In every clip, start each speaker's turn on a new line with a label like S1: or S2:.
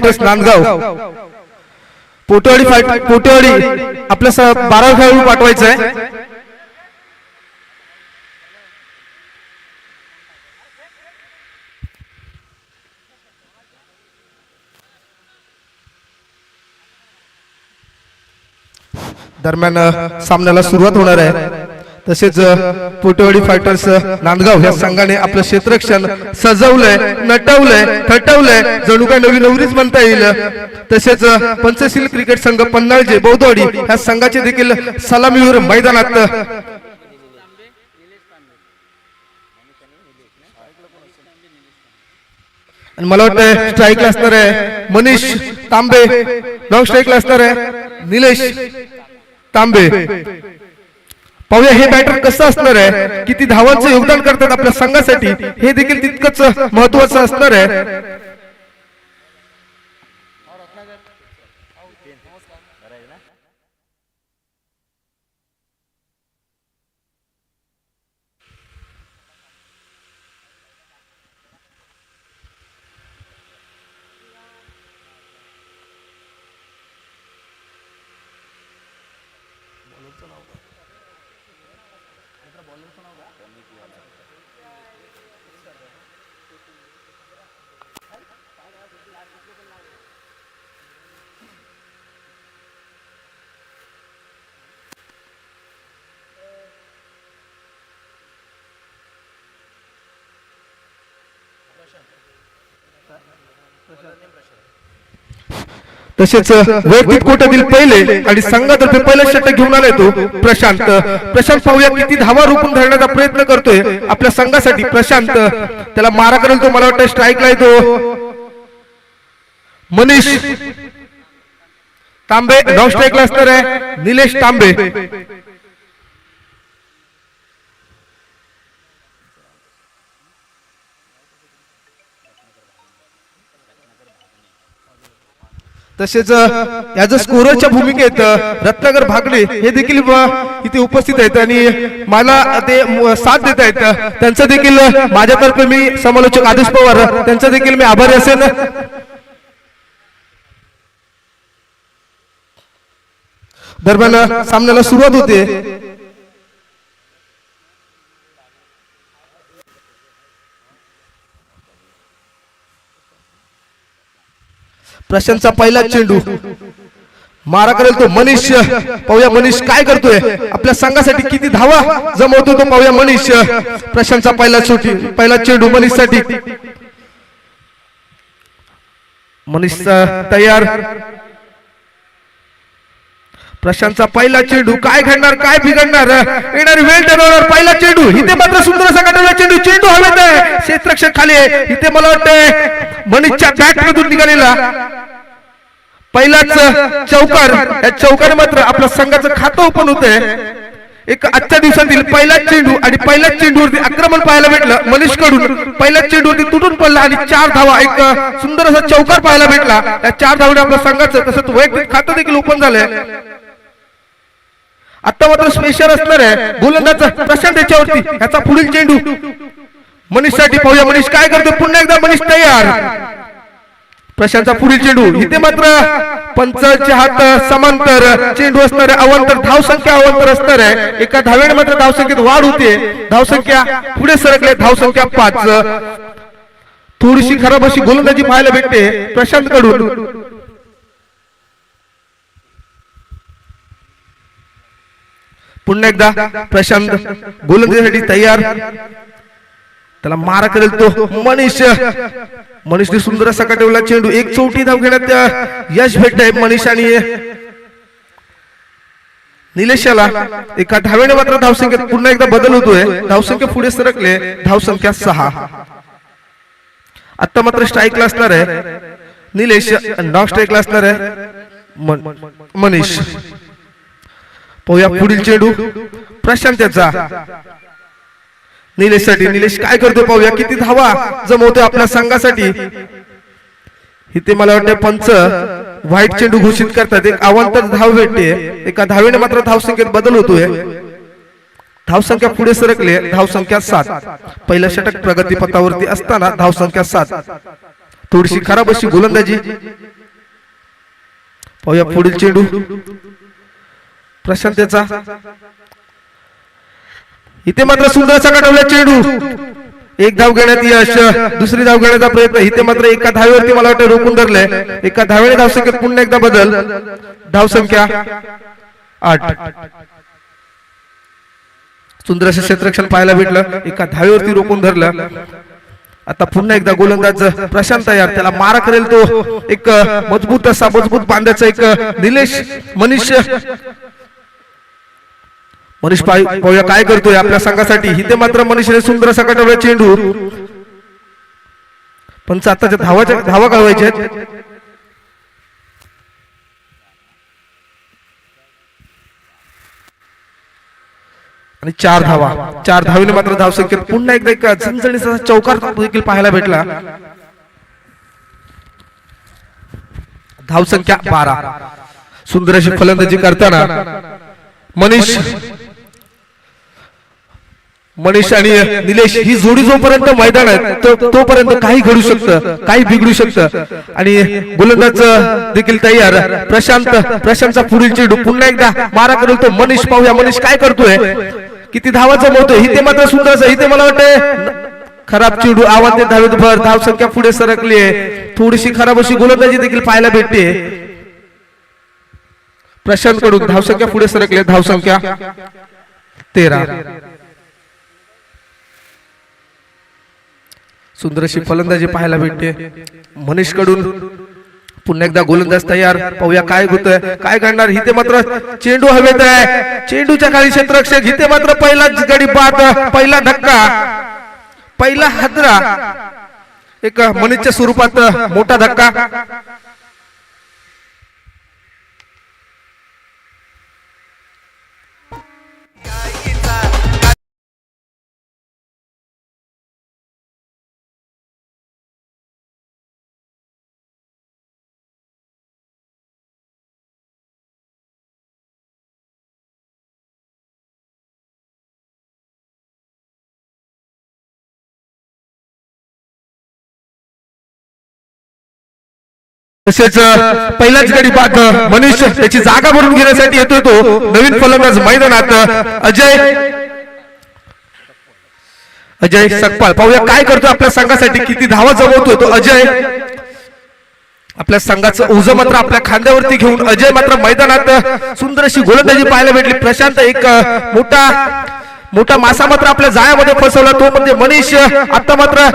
S1: नांदगाव पोटेवाडी आपल्या 12 खेळाडू पाठवायचं आहे। दरम्यान सामन्याला सुरुवात होणार आहे। तसेच पोटेवाडी फायटर्स नांदगाव या संघाने आपलं क्षेत्ररक्षण सजवलंय, नटवलंय, थटवलंय, जणू काय नवी नवरीच म्हणता येईल। तसेच पंचशील क्रिकेट संघ पन्हाळजे बौद्धवाडी या संघाचे देखील सलामीवर मैदानात मला वाटतं स्ट्राईकला असणार आहे मनीष तांबे, लॉंग स्ट्राईकला असणार आहे निलेश तांबे। पाहूया हे बॅटर कसं असणार आहे, किती धावांचं योगदान करतात आपल्या संघासाठी, हे देखील तितकंच महत्त्वाचं असणार आहे। तसेच वैयक्तिक कोट्यातील पहिले आणि संघातर्फे पहिला षटक घेऊन आलाय तो प्रशांत। पाहूया किती धावा रोखून धरण्याचा प्रयत्न करतोय आपल्या संघासाठी प्रशांत। त्याला मारा करेल तो, मला वाटतं स्ट्राईकला येतो मनीष तांबे, नॉन स्ट्राईकला असणार आहे निलेश तांबे। तसेच याच स्कोररच्या भूमिकेत रत्नाकर भागडे हे देखील इथे उपस्थित आहेत आणि मला ते साथ देत आहेत। त्यांचा देखील माझ्यातर्फे मी समालोचक आदेश पवार त्यांचा देखील मी आभारी असेल। दरम्यान सामन्याला सुरुवात होते। प्रशांतचा पहिला चेंडू, मारा करेल तो मनीष। पाहूया मनीष काय करतोय, आपल्या संघासाठी किती धावा जमवतो तो पाहूया मनीष। प्रशांतचा पहिला चेंडू मनीष साठी, मनीष तयार। प्रशांतचा पहिला चेंडू, काय घडणार काय बिघडणार, येणारी वेळ ठरवणार पहिला चेंडू। इथे मात्र सुंदर असा काढलेला चेंडू, चेंडू हवेत आहे, क्षेत्ररक्षक खाली आहे। इथे मला वाटतंय मनीषच्या बॅट मधून निघालेला पहिलाच चौकार, या चौकाने मात्र आपल्या संघाचं खातं ओपन होतंय। एक आजच्या दिवसातील पहिलाच चेंडू आणि पहिल्याच चेंडूवरती आक्रमण पाहायला भेटलं मनीष कडून। पहिल्याच चेंडूवरती तुटून पडला आणि 4 धावा, एक सुंदर असा चौकार पाहायला भेटला। या 4 धावाने आपल्या संघाचं तसंच वैयक्तिक खातं देखील ओपन झालंय। आता मात्र स्पेशल असणार आहे गोलंदाज प्रशांत याच्यावरती, याचा पुढील चेंडू मनीष साठी। पाहूया मनीष काय करतो, पुन्हा एकदा मनीष तयार। प्रशांतचा पुढील चेंडू, इथे मात्र पंचांच्या हात समांतर चेंडू असणार आहे, अवांतर धावसंख्या अवांतर असणार आहे। एका धावेने मात्र धावसंख्येत वाढ होते, धावसंख्या पुढे सरकले, धावसंख्या 5। थोडीशी खराब अशी गोलंदाजी पाहायला भेटते प्रशांत कडून। पुन्हा एकदा प्रशांत गोलंदाजीसाठी तयार, त्याला मारा करेल तो मनीष। मनीषने सुंदर असा काढलेला चेंडू, 1 चौटी धाव घेण्यात यश भेटतंय मनीष आणि निलेशाला। एका धावेने मात्र धावसंख्येत पुन्हा एकदा बदल होतोय, धावसंख्या पुढे सरकले, धावसंख्या 6। आता मात्र स्ट्राईकला असणार आहे निलेश, नॉन स्ट्राईकला असणार आहे मनीष। पाहूया पुढील चेंडू प्रशांत याचा निलेश साठी। निलेश काय करतो पाहूया, किती धावा जमवतोय आपल्या संघासाठी। इथे मला वाटतं पंच व्हाईट चेंडू घोषित करतात, एक अवांतर धाव भेटते, एका धावेने मात्र धावसंख्येत बदल होतोय, धावसंख्या पुढे सरकले, धावसंख्या 7। पहिल्या षटक प्रगतीपथावरती असताना धावसंख्या 7। थोडीशी खराब अशी गोलंदाजी. पाहूया पुढील चेंडू प्रशांतचा. इथे मात्र सुंदर असा काढवला चेंडू. एक धाव घेण्यात यश. दुसरी धाव घेण्याचा प्रयत्न. इथे मात्र एका धावेवरती मला वाटतं रोखून धरलंय. एका धावेने धावसंख्येत पुन्हा एकदा बदल. धावसंख्या 8. सुंदर असं क्षेत्ररक्षण पाहायला भेटलं. एका धावेवरती रोखून धरलं. आता पुन्हा एकदा गोलंदाज प्रशांत तयार. त्याला मारा करेल तो एक मजबूत असा मजबूत बांधायचा एक मनीष पाहूया काय करतोय आपल्या संघासाठी. इथे मात्र मनीषने सुंदर असा काढवला चेंडू. पण आताच्या धावा कळवायच्या आहेत. आणि 4 धावा. 4 धावेने मात्र धावसंख्येत पुन्हा एकदा एक झणझणीचा चौकार देखील पाहायला भेटला. धावसंख्या 12. सुंदर अशी फलंदाजी करताना मनीष आणि निलेश ही जोडी जोपर्यंत मैदानात तोपर्यंत काही घडू शकतं, काही बिघडू शकतं. आणि गोलंदाज देखील तयार. प्रशांतचा पुढील चेंडू पुन्हा एकदा मारा करेल तो मनीष. पाहूया मनीष काय करतोय, किती धावा जमवतोय. इथे मात्र सुंदर. इथे मला वाटतं खराब चेंडू. आव्हान धावेत भर. धावसंख्या पुढे सरकली आहे. थोडीशी खराब अशी गोलंदाजी देखील पाहायला भेटते प्रशांत कडून. धावसंख्या पुढे सरकली. धावसंख्या 13. सुंदर अशी फलंदाजी पाहायला भेटते मनीष कडून. पुन्हा एकदा गोलंदाज तयार. पाहूया काय होतंय, काय घडणार. इथे मात्र चेंडू हवेत आहे. चेंडूच्या खाली क्षेत्ररक्षक. इथे मात्र पहिलाच गडी बाद. पहिला धक्का, पहिला हादरा एक मनीषच्या स्वरूपात मोठा धक्का. तसेच पहिलाच गडी बाद. मनीष त्याची जागा भरून घेण्यासाठी येतोय तो नवीन फलंदाज मैदानात अजय सकपाळ. पाहूया काय करतो आपल्या संघासाठी, किती धावा जमवतोय तो अजय. आपल्या संघाचं ओझं मात्र आपल्या खांद्यावरती घेऊन अजय मात्र मैदानात. सुंदर अशी गोलंदाजी पाहायला भेटली. प्रशांत एक मोठा मासा मात्र आपल्या जाळ्यामध्ये फसवला तो म्हणजे मनीष. आता मात्र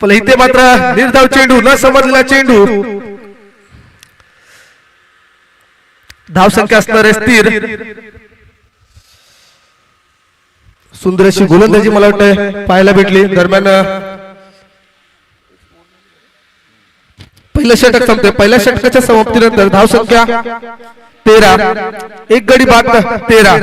S1: पण इथे मात्र निर्धाव चेंडू, न समजलेला चेंडू. धावसंख्या असणार आहे स्थिर. सुंदर अशी गोलंदाजी मला वाटतं पाहायला भेटली. दरम्यान पहिलं षटक संपते. पहिल्या षटकाच्या समाप्तीनंतर धावसंख्या 13. एक गडी बाद 13.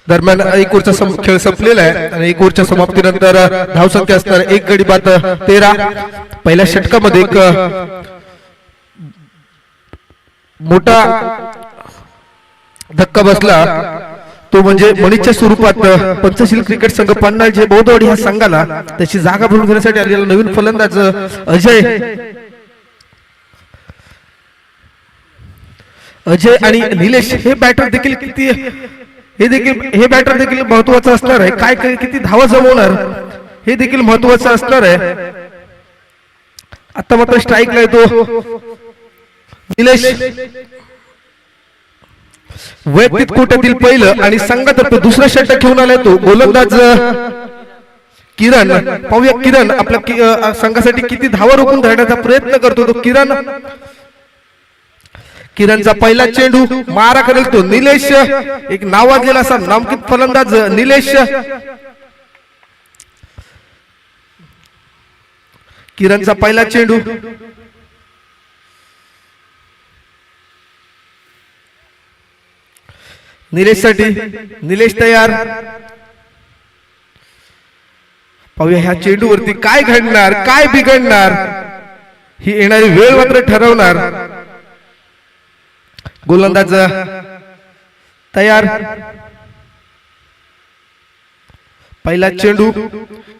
S1: दरम्यान एक ओव्हरचा खेळ संपलेला आहे आणि एक ओव्हरच्या समाप्तीनंतर धावसंख्या असणार एक गडी बाद 13. पहिल्या षटकामध्ये एक मोठा धक्का बसला तो म्हणजे मनीषच्या स्वरूपात पंचशील क्रिकेट संघ पन्हाळ जे बौद्धवाडी ह्या संघाला त्याची जागा भरून घेण्यासाठी आलेला नवीन फलंदाज अजय आणि निलेश हे बॅटर देखील हे बॅटर देखील महत्वाचं असणार आहे. काय किती धावा जमवणार हे देखील महत्वाचं असणार आहे. आता मात्र स्ट्राईकला येतो निलेश. वैयक्तिक कोट्यातील पहिलं आणि संघातर्फे दुसरा षटक घेऊन आलाय तो गोलंदाज किरण. पाहूया किरण आपल्या संघासाठी किती धावा रोखून धरण्याचा प्रयत्न करतो तो किरण. किरणचा पहिला चेंडू मारा करेल तो निलेश. एक नावाजलेला असा नामांकित फलंदाज निलेश. किरणचा पहिला चेंडू निलेश साठी. निलेश तयार. पाहूया ह्या चेंडूवरती काय घडणार काय बिघडणार ही येणारी वेळ मात्र ठरवणार. गोलंदाज तयार. पहिला चेंडू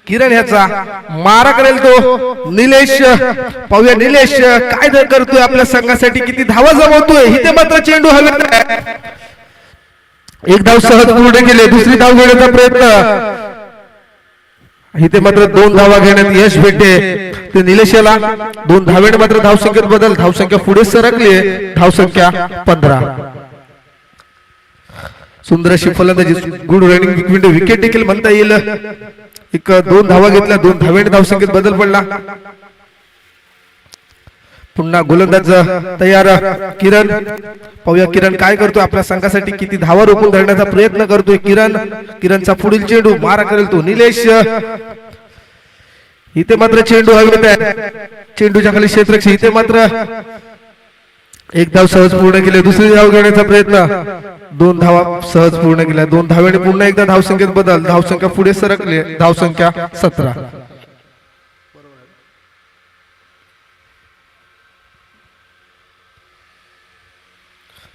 S1: किरण ह्याचा मारा करेल तो निलेश. पाहूया निलेश काय करतोय आपल्या संघासाठी किती धावा जमवतोय. इथे मात्र चेंडू हलत आहे. एक धाव सहज पूर्ण केले. दुसरी धाव घेण्याचा प्रयत्न. इथे मात्र 2 धावा घेण्यात यश भेटते ते निलेशाला. 2 धावेने मात्र धावसंख्येत बदल. धावसंख्या पुढे सरकली. धावसंख्या 15. सुंदर अशी फलंदाजी गुड रनिंग विकेट देखील म्हणता येईल. एक 2 धावा घेतल्या. 2 धावेने धावसंख्येत बदल पडला. पुन्हा गोलंदाज तयार किरण. पाहूया किरण काय करतो आपल्या संघासाठी किती धावा रोखून धरण्याचा प्रयत्न करतोय किरण. किरणचा पुढील चेंडू मारा करेल तो निलेश. इथे मात्र चेंडू हवेत आहे. चेंडूच्या खाली क्षेत्ररक्षक. इथे मात्र एक धाव सहज पूर्ण केले. दुसरी धाव घेण्याचा प्रयत्न. 2 धावा सहज पूर्ण केल्या. 2 धावेने पुन्हा एकदा धावसंख्येत बदल. धावसंख्या पुढे सरकली. धावसंख्या 17.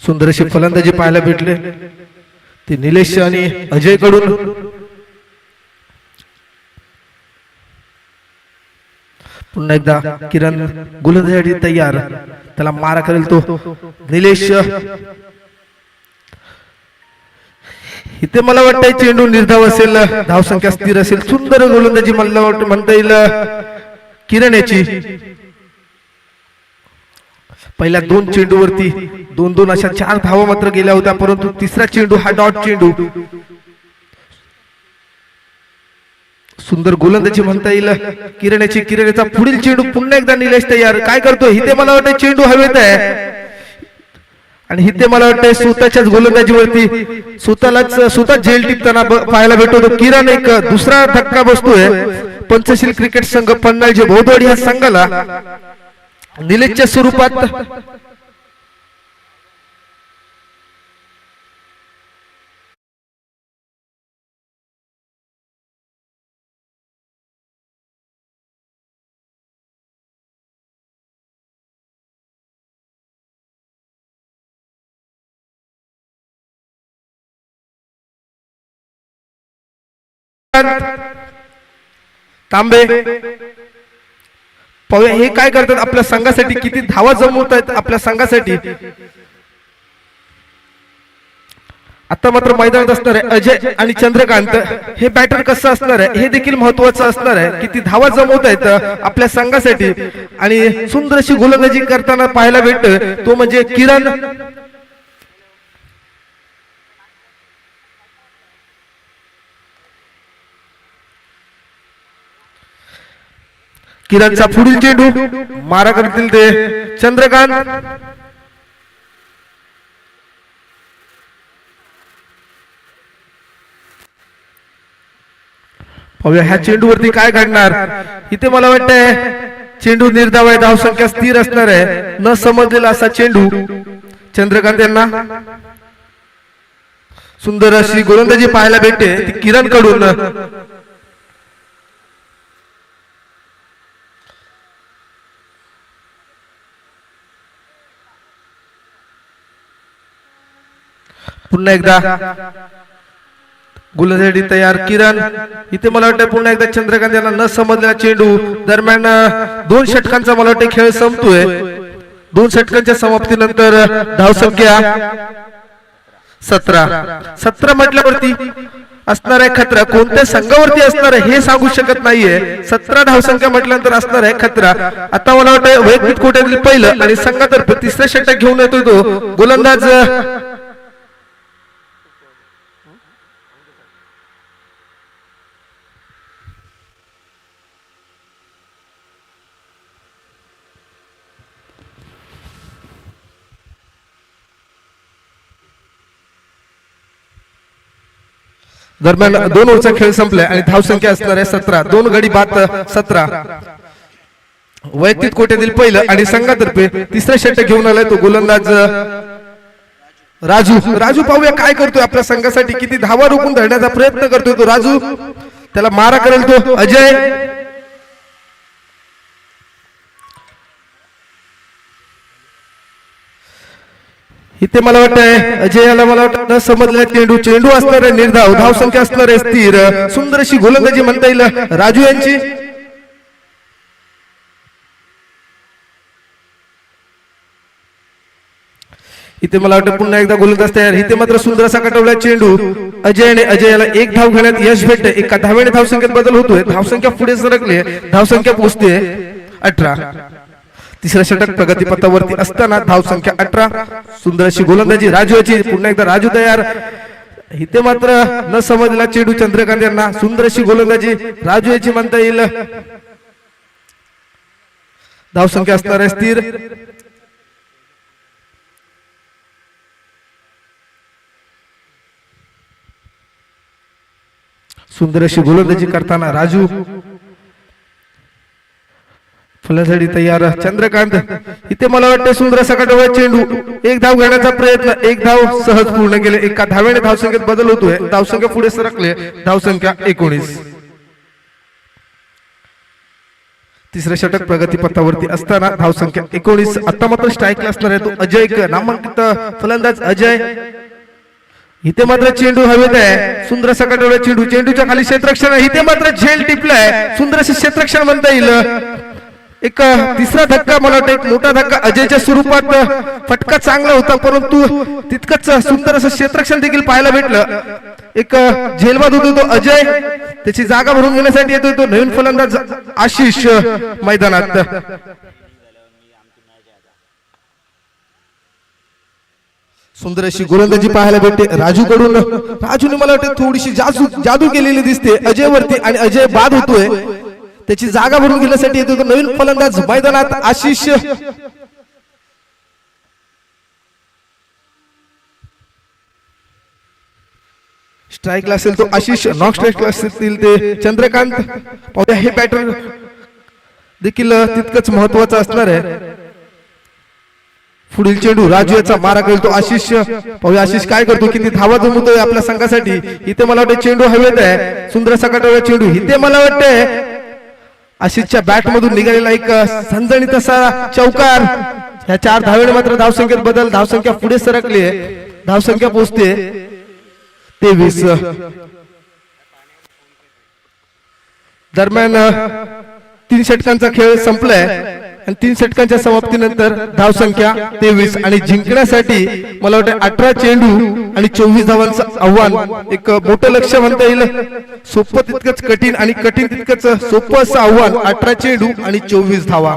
S1: सुंदर अशी फलंदाजी पाहायला भेटले ते निलेश आणि अजय कडून. पुन्हा एकदा किरण गोलंदाजी तयार. त्याला मारा करेल तो निलेश. इथे मला वाटतं चेंडू निर्धाव असेल. धावसंख्या स्थिर असेल. सुंदर गोलंदाजी मला वाटतं म्हणता येईल किरण याची. पहिल्या 2 चेंडूवरती 2-2 अशा 4 धावा मात्र गेल्या होत्या. परंतु तिसरा चेंडू हा डॉट चेंडू. सुंदर गोलंदाजी म्हणता येईल किरण्याची. किरणचा पुढील चेंडू पुन्हा एकदा निलेश तयार. काय करतो इथे मला वाटतं चेंडू हवेत आहे. आणि इथे मला वाटतं स्वतःच्याच गोलंदाजीवरती स्वतः झेल टिपताना पाहायला भेटतो किरण. एक दुसरा धक्का बसतोय पंचशील क्रिकेट संघ पन्हाळजे भोदवाडी ह्या संघाला निलेशच्या स्वरूपात. तांबे. पाहूया हे काय करतात आपल्या संघासाठी किती धावा जमवत आहेत आपल्या संघासाठी. आता मात्र मैदानात असणार आहे अजय आणि चंद्रकांत. हे बॅटर कसं असणार आहे हे देखील महत्वाचं असणार आहे. किती धावा जमवत आहेत आपल्या संघासाठी. आणि सुंदर अशी गोलंदाजी करताना पाहायला भेटत तो म्हणजे किरण. किरणचा पुढील चेंडू मारा करतील ते चंद्रकांत. पाहूया ह्या चेंडूवरती काय घडणार. इथे मला वाटतंय चेंडू निर्धाव आहे. धावसंख्या स्थिर असणार आहे. न समजलेला असा चेंडू चंद्रकांत यांना. सुंदर अशी गोलंदाजी पाहायला भेटते ती किरण कडून. पुन्हा एकदा गोलंदाजी तयार किरण. इथे मला वाटतं पुन्हा एकदा चंद्रकांत यांना न समजलेला चेंडू. दरम्यान 2 षटकांचा मला वाटतं खेळ संपतोय. 2 षटकांच्या समाप्तीनंतर धावसंख्या 17. 17 म्हटल्यावरती असणार आहे खतरा. कोणत्या संघावरती असणार आहे हे सांगू शकत नाहीये. 17 धावसंख्या म्हटल्यानंतर असणार आहे खतरा. आता मला वाटतं वैयक्तिक कोट्यातील पहिलं आणि संघातर्फे तिसरं षटक घेऊन येतोय तो गोलंदाज दरम्यान 2 ओव्हरचा खेळ संपलाय आणि धावसंख्या असणार आहे 17. 2 गडी बाद 17. वैयक्तिक कोट्यातील पहिलं आणि संघातर्फे तिसरा षटक घेऊन आलाय तो गोलंदाज राजू. राजू पाहूया काय करतोय आपल्या संघासाठी, किती धावा रोखून धरण्याचा प्रयत्न करतोय तो राजू. त्याला मारा करेल तो अजय. इथे मला वाटतंय अजयाला मला वाटतं न समजल्या चेंडू असणार आहे निर्धाव. धावसंख्या असणार आहे स्थिर. सुंदर अशी गोलंदाजी म्हणता येईल राजू यांची. इथे मला वाटतं पुन्हा एकदा गोलंदाज तयार. इथे मात्र सुंदर असा कटवला चेंडू अजयने. अजयाला 1 धाव घेण्यात यश भेटते. एका धावेने धावसंख्येत बदल होतोय. धावसंख्या पुढे सरकली. धावसंख्या पोहोचते 18. तिसऱ्या षटक प्रगतीपथावरती असताना धावसंख्या 18. सुंदर अशी गोलंदाजी राजूची. पुन्हा एकदा राजू तयार. इथे मात्र न समजला चेंडू चंद्रकांत यांना. सुंदर अशी गोलंदाजी राजू याची म्हणता येईल. धावसंख्या असणार आहे स्थिर. सुंदर अशी गोलंदाजी करताना राजू. फलंदाजी तयार चंद्रकांत. इथे मला वाटतं सुंदर असा कटवला चेंडू. 1 धाव घेण्याचा प्रयत्न. 1 धाव सहज पूर्ण केले. एका धावेने धावसंख्येत बदल होतोय. धावसंख्या पुढे सरकले. धावसंख्या 19. तिसरे षटक प्रगतीपथावरती असताना धावसंख्या 19. आता मात्र स्ट्राईकला असणार आहे तो अजय नामांकित फलंदाज अजय. इथे मात्र चेंडू हवेत आहे. सुंदर असा कटवला चेंडू. चेंडूच्या खाली क्षेत्ररक्षण. इथे मात्र झेल टिपलाय. सुंदर असे क्षेत्ररक्षण म्हणता येईल. एक तिसरा धक्का मला वाटतं एक मोठा धक्का अजयच्या स्वरूपात. फटका चांगला होता परंतु तितकंच सुंदर असं क्षेत्ररक्षण देखील पाहायला भेटलं. एक झेलबाद होतो तो अजय. त्याची जागा भरून घेण्यासाठी येतोय तो नवीन फलंदाज आशिष मैदानात. सुंदर अशी गोलंदाजी पाहायला भेटते राजू कडून. राजूने मला वाटतं थोडीशी जादू केलेली दिसते अजयवरती आणि अजय बाद होतोय. त्याची जागा भरून घेण्यासाठी येतो तो नवीन फलंदाज मैदानात आशिष. स्ट्राईकला असेल तो आशिष. नॉन स्ट्राईकला असतील ते चंद्रकांत. पाहूया हे बॅटर देखील तितकंच महत्वाचं असणार आहे. पुढील चेंडू राजू याचा मारा करेल तो आशिष. पाहूया आशिष काय करतो, किती धावा जमवतोय आपल्या संघासाठी. इथे मला वाटतं चेंडू हवेत आहे. सुंदर असा कटवला चेंडू. इथे मला वाटतंय आशिषच्या बॅट मधून निघालेला एक झणझणीत असा चौकार. ह्या 4 धावेने मात्र धावसंख्येत बदल. धावसंख्या पुढे सरकली. धावसंख्या पोहोचते 23. दरम्यान 3 षटकांचा खेळ संपलाय आणि 3 षटकांच्या समाप्तीनंतर धावसंख्या 23 आणि जिंकण्यासाठी मला वाटतं 18 चेंडू आणि 24 धावांचं आव्हान. एक मोठं लक्ष्य म्हणता येईल. सोपं तितकंच कठीण आणि कठीण तितकंच सोपं असं आव्हान. 18 चेंडू आणि 24 धावा.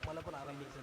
S1: मला पण आराम भेटेल.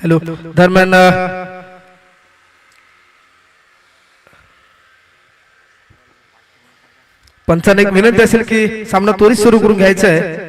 S1: हॅलो दरम्यान पंचांना एक विनंती असेल की सामना त्वरित सुरू करून घ्यायचा आहे.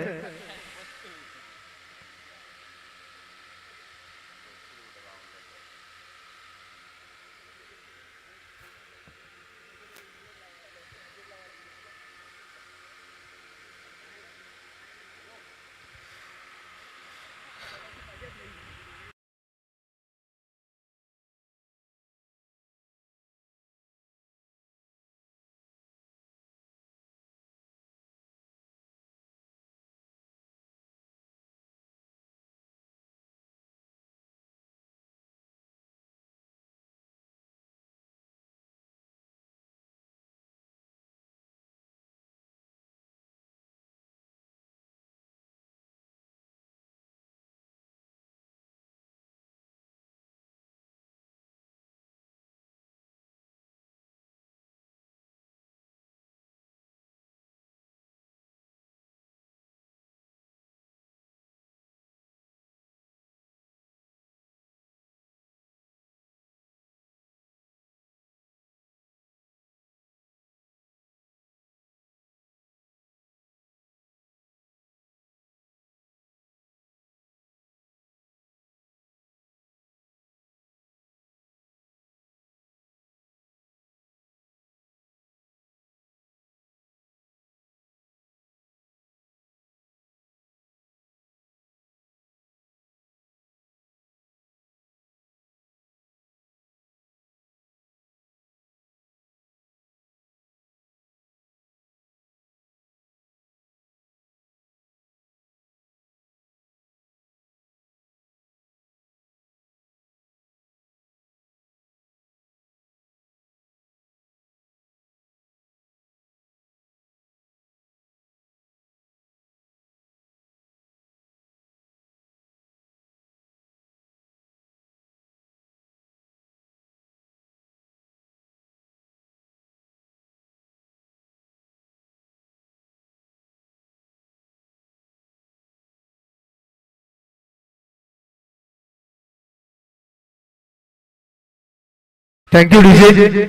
S1: Thank you DJ.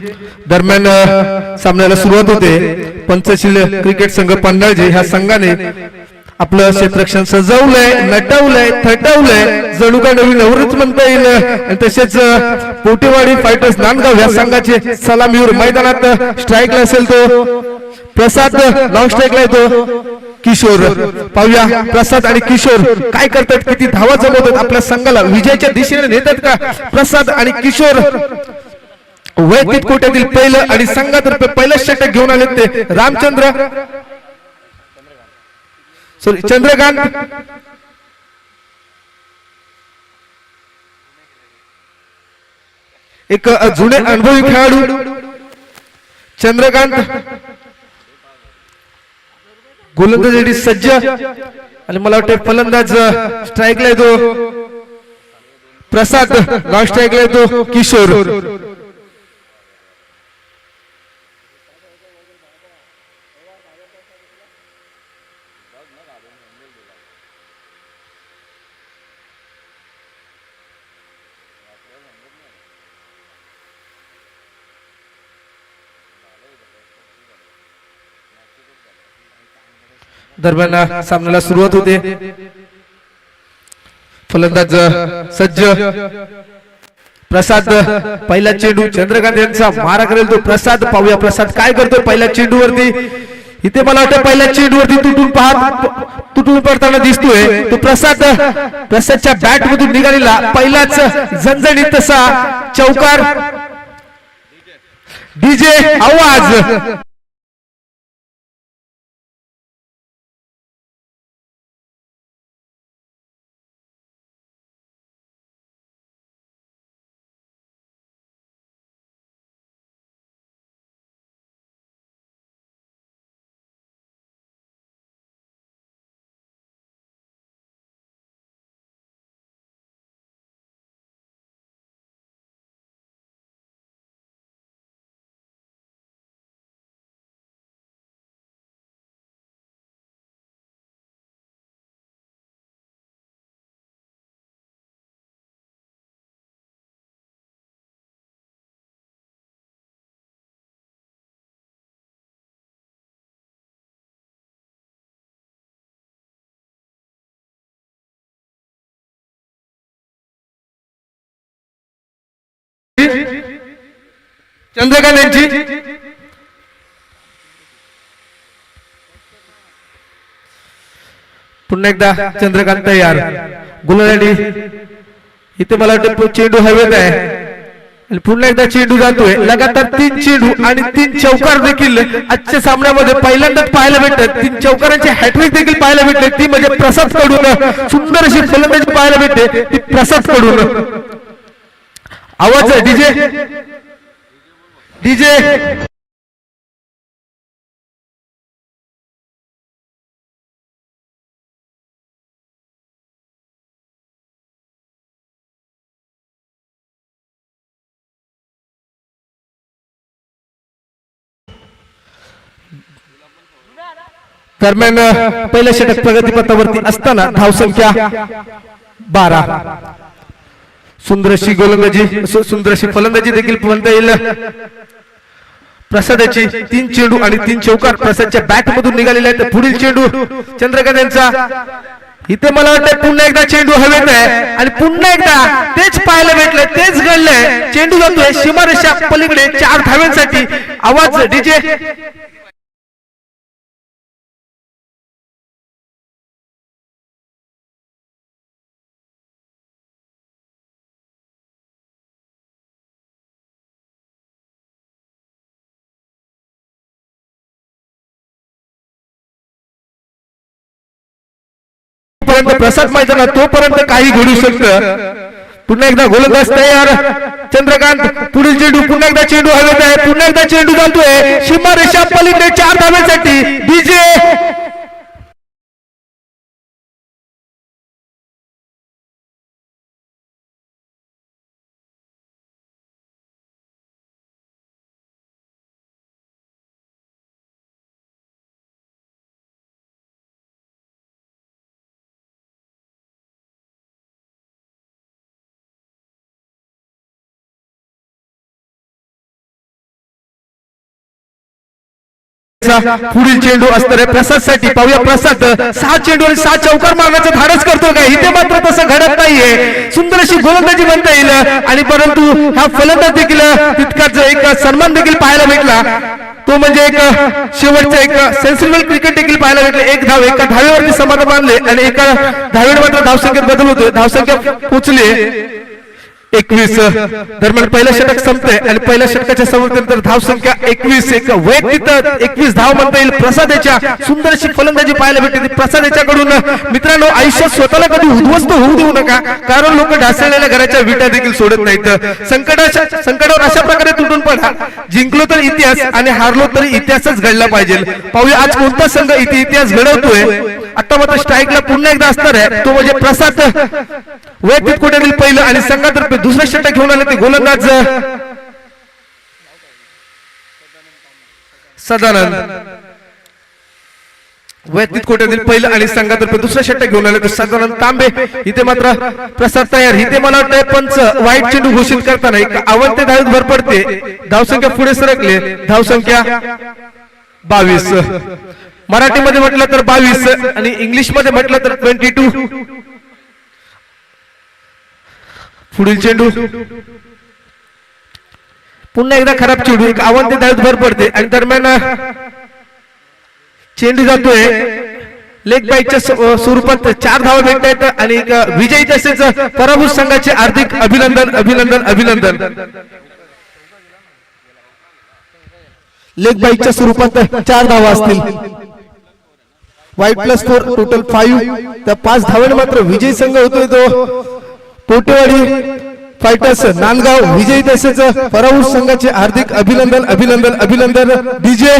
S1: दरम्यान सामन्याला सुरुवात होते. पंचशील क्रिकेट संघ पन्हाळजे ह्या संघाने आपलं क्षेत्ररक्षण सजवलंय, नटवलंय, थटवलंय, जणू काय नवीन नवरच म्हणता येईल. आणि तसेच पोटेवाडी फायटर्स नांदगाव ह्या संघाचे सलामीवर मैदानात स्ट्राईकला असेल तो प्रसाद, लॉंग स्ट्राईकला येतो किशोर. पाहूया प्रसाद आणि किशोर काय करतात, किती धावा जमवतात, आपल्या संघाला विजयाच्या दिशेने नेतात का प्रसाद आणि किशोर. वैयक्तिक कोट्यातील पहिलं आणि संघातर्फे पहिलं षटक घेऊन आले ते रामचंद्र सॉरी चंद्रकांत. एक जुने अनुभवी खेळाडू चंद्रकांत गोलंदाजी सज्ज आणि मला वाटतं फलंदाज स्ट्राईकला येतो प्रसाद, लॉंग स्ट्राईकला येतो किशोर. दरम्यान सामन्याला सुरुवात होते. फलंदाज सज्ज प्रसाद, पहिला चेंडू चंद्रकांत यांचा मारा करेल तो प्रसाद. पाहूया प्रसाद काय करतो पहिल्या चेंडूवरती. इथे मला वाटतं पहिल्या चेंडूवरती तुटून पडताना दिसतोय तो प्रसाद. प्रसादच्या बॅट मधून निघालेला पहिलाच झणझणीत तसा चौकार. डीजे आवाज. चंद्रकांत यांची पुन्हा एकदा चंद्रकांत तयार गुलाली इथे मला वाटतं चेंडू हवेत आहे आणि पुन्हा एकदा चेंडू जातोय लगातार 3 चेंडू आणि 3 चौकार देखील आजच्या सामन्यामध्ये पहिल्यांदाच पाहायला भेटतात 3 चौकारांची हॅट्रिक देखील पाहायला भेटले ती म्हणजे प्रसाद कडून सुंदर अशी फलंदाजी पाहायला भेटते ती प्रसाद कडून आवाज डीजे डीजे दरम्यान पहिल्या षटक प्रगतीपथावरती असताना धावसंख्या 12 सुंदरशी गोलंदाजी सुंदरशी फलंदाजी देखील म्हणता येईल प्रसादाची 3 चेंडू आणि 3 चौकार प्रसादच्या बॅट मधून निघालेले आहेत पुढील चेंडू चंद्रकांत यांचा इथे मला वाटतं पुन्हा एकदा चेंडू हवेत आहे आणि पुन्हा एकदा तेच पाहायला भेटलंय तेच घडलंय चेंडू जातोय सीमारेषा पलीकडे 4 धाव्यांसाठी आवाज डीजे प्रसाद मैदानात तोपर्यंत काही घडू शकतं पुन्हा एकदा गोलंदाज तयार चंद्रकांत पुढील चेंडू पुन्हा एकदा चेंडू हवेत आहे पुन्हा एकदा चेंडू जातोय सीमारेषा पलीकडे 4 धाव्यांसाठी डीजे पुढील चेंडू असणारे प्रसाद साठी पाहूया प्रसाद 6 चेंडू आणि 6 चौकार मारण्याचं धाडस करतो का इथे मात्र तसं घडत नाहीये सुंदर अशी गोलंदाजी म्हणता येईल आणि परंतु हा फलंदाज देखील तितकाच एक सन्मान देखील पाहायला भेटला तो म्हणजे एक शेवटचा एक सेन्सिबल क्रिकेट देखील पाहायला भेटले एक धाव एका धावेवरती समाधान मानले आणि एका धावेवर मात्र धावसंख्येत बदल होतोय धावसंख्या पोहोचली 21 दरम्यान पहिलं षटक संपतंय आणि पहिल्या षटकाच्या समाप्तीनंतर धावसंख्या 21 एक वैयक्तिक 21 धाव म्हणता येईल प्रसादाच्या सुंदर अशी फलंदाजी पाहायला भेटते प्रसादाच्याकडून मित्रांनो आयुष्यात स्वतःला कधी उद्ध्वस्त होऊ देऊ नका कारण लोक ढासळलेल्या घराच्या विटा देखील सोडत नाहीत संकटावर अशा प्रकारे तुटून पडा जिंकलो तर इतिहास आणि हारलो तरी इतिहासच घडला पाहिजे पाहूया आज कोणता संघ इथे इतिहास घडवतोय आता मात्र स्ट्राईकला पुन्हा एकदा असणार आहे तो म्हणजे प्रसाद वैयक्तिक कोट्यातील पहिलं आणि संघातर्फे दुसरा षटक घेऊन आले ते गोलंदाज सदानंद वैयक्तिक कोट्यातील पहिलं आणि संघातर्फे दुसरा षटक घेऊन आले ते सदानंद तांबे इथे मात्र प्रसाद तयार इथे मला वाटतंय पंच वाईट चेंडू घोषित करताना एक अवंत धावेत भर पडते धावसंख्या पुढे सरकले धावसंख्या 22 मराठीमध्ये म्हटलं तर 22 आणि इंग्लिश मध्ये म्हटलं तर 22 पुढील चेंडू पुन्हा एकदा खराब चेंडू एक अवंत धावेत भर पडते आणि दरम्यान चेंडू जातोय लेग बाईटच्या स्वरूपात 4 धावा भेटत आहेत आणि विजयी तसेच पराभूत संघाचे हार्दिक अभिनंदन अभिनंदन अभिनंदन लेग बाईटच्या स्वरूपात 4 धावा असतील वाईट +4 टोटल 5 त्या 5 धावांनी मात्र विजयी संघ होतोय तो कोटेवाडी फायटर्स नांदगाव विजयी तसेच पराभूत संघाचे हार्दिक अभिनंदन अभिनंदन अभिनंदन डीजे